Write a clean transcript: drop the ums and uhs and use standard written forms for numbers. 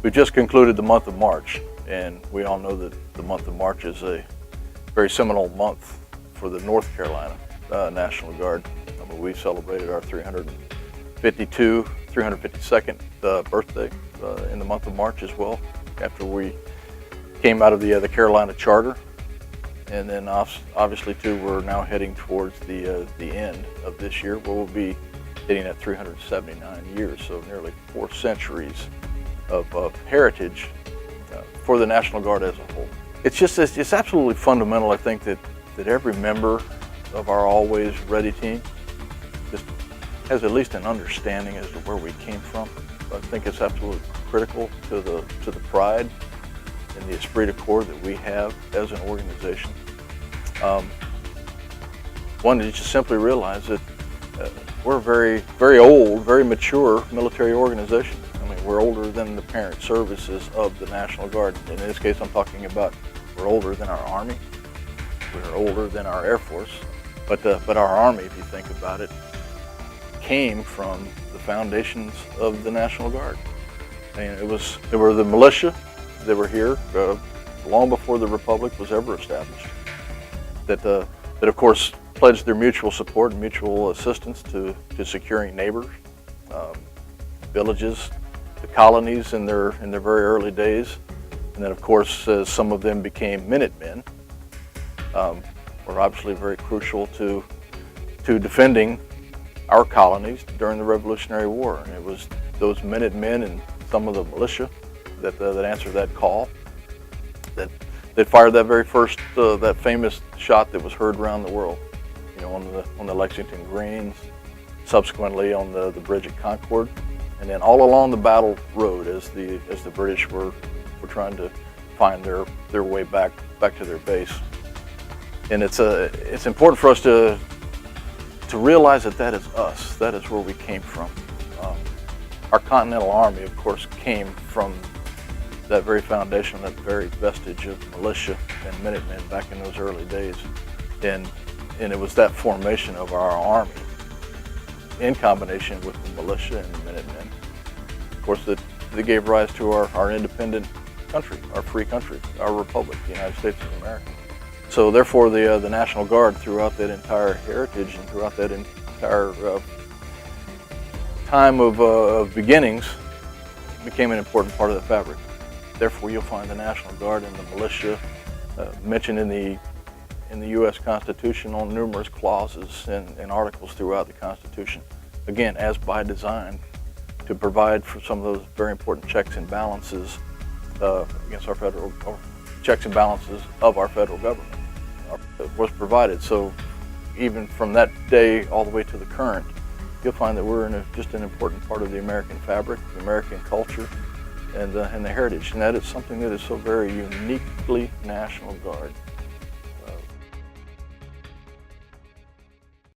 We just concluded the month of March, and we all know that the month of March is a very seminal month for the North Carolina National Guard. We celebrated our 352nd birthday in the month of March as well, after we came out of the Carolina Charter. And then obviously too, we're now heading towards the end of this year, where we'll be hitting at 379 years, so nearly 4 centuries of heritage for the National Guard as a whole. It's absolutely fundamental, I think, that every member of our Always Ready team just has at least an understanding as to where we came from. I think it's absolutely critical to the pride and the esprit de corps that we have as an organization. One, to just simply realize that we're a very, very old, very mature military organization. I mean, we're older than the parent services of the National Guard. In this case, I'm talking about we're older than our Army, we're older than our Air Force, but our Army, if you think about it, came from the foundations of the National Guard. I mean, they were the militia that were here long before the Republic was ever established. That of course pledged their mutual support and mutual assistance to securing neighbors, villages, the colonies in their very early days, and then of course as some of them became Minutemen, were obviously very crucial to defending our colonies during the Revolutionary War. And it was those Minutemen and some of the militia that answered that call, that fired that very first, that famous shot that was heard around the world, you know, on the Lexington Greens, subsequently on the bridge at Concord, and then all along the battle road as the British were trying to find their way back to their base. And it's important for us to realize that is us. That is where we came from. Our Continental Army, of course, came from that very foundation, that very vestige of militia and Minutemen back in those early days. And it was that formation of our Army in combination with the militia and the Minutemen, of course, that gave rise to our independent country, our free country, our republic, the United States of America. So therefore the National Guard, throughout that entire heritage and throughout that entire time of beginnings, became an important part of the fabric. Therefore, you'll find the National Guard and the militia mentioned in the U.S. Constitution on numerous clauses and articles throughout the Constitution. Again, as by design, to provide for some of those very important checks and balances against our federal, or checks and balances of our federal government was provided. So even from that day all the way to the current, you'll find that we're just an important part of the American fabric, the American culture, and the heritage. And that is something that is so very uniquely National Guard.